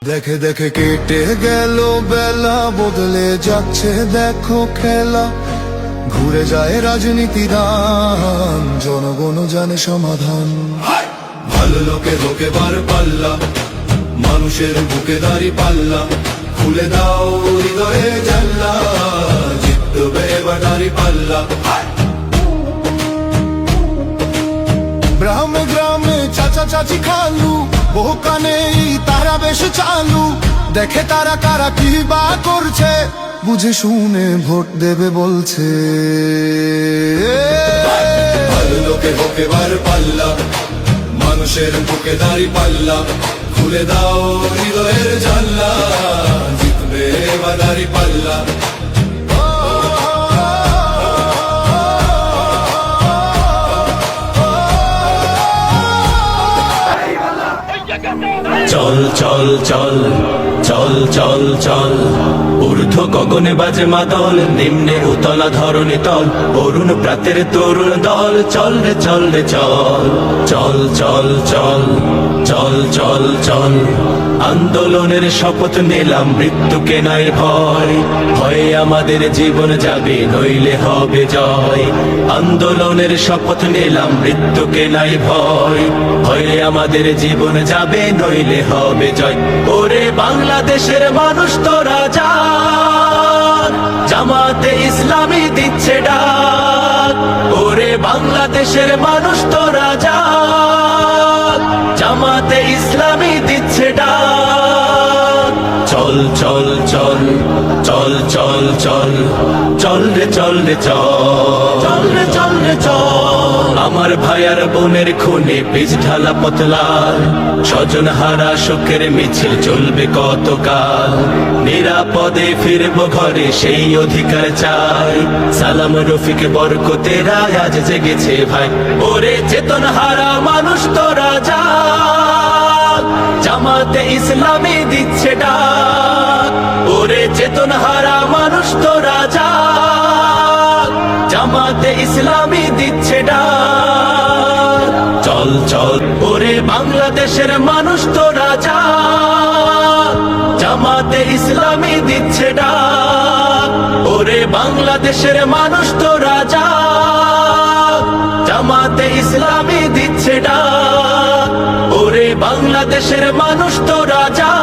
দেখে দেখে কেটে গেল বেলা, বদলে যাচ্ছে দেখো খেলা। ঘুরে যায় রাজনীতি দান, জনগণ জানে সমাধান। ভালো লোকে লোকে বার পাল্লা, মানুষের বুকে দাঁড়ি পাল্লা। খুলে দাও হৃদয়ে জানলা, জিতবে এবার দাঁড়ি পাল্লা। গ্রামে গ্রামে চাচা চাচি খালু, বহু কানে তারা বেশ চালু। দেখে তারা কারা কি বা করছে, বুঝে শুনে ভোট দেবে বলছে। ভালো লোকে হোকে বার পাল্লা, মানুষের বুকে দাঁড়ি পাল্লা। খুলে দাও হৃদয়ের জানলা, জিতবে এবার দাঁড়ি পাল্লা। চল চল চল চল চল চল, ঊর্ধ্ব গগনে বাজে মাদল, নিম্নে উতলা ধরণী তল। অরুণ প্রাতের তরুণ দল, চল রে চল রে চল। চল চল চল চল চল চল, আন্দোলনের শপথ নিলাম, মৃত্যুকে নাই ভয়। ভয়ে আমাদের জীবন যাবে, নইলে হবে জয়। আন্দোলনের শপথ নিলাম, মৃত্যুকে নাই ভয়। ভয়ে আমাদের জীবন যাবে, নইলে হবে জয়। ওরে বাংলাদেশের মানুষ তোরা জাগ, জামাতে ইসলামী দিচ্ছে ডাক। ওরে বাংলাদেশের মানুষ তোরা জাগ, জামাতে ইসলামী দিচ্ছে ডাক। চল চল চল চল চল চল, চল রে চল রে চল, চল রে চল রে চল। আমার ভাই আর বোনের খুনে বীজ ঢালা পতলাল, স্বজন হারা শোকের মিছিল চলবে কতকাল। নিরাপদে ফিরবো ঘরে, সেই অধিকার চাই। সালাম রফিক বরকতেরা আজ জেগেছে ভাই। ওরে চেতন হারা মানুষ তোরা জাগ, জামাতে ইসলামী দিচ্ছে ডাক। ওরে চেতন হারা মানুষ তোরা জাগ, জামাতে ইসলামী দিচ্ছে ডাক। চল চল ওরে বাংলাদেশের মানুষ তোরা জাগ, জামাতে ইসলামী দিচ্ছে ডাক। ওরে বাংলাদেশের মানুষ তোরা জাগ, জামাতে ইসলামী দিচ্ছে ডাক। ওরে বাংলাদেশের মানুষ তোরা জাগ,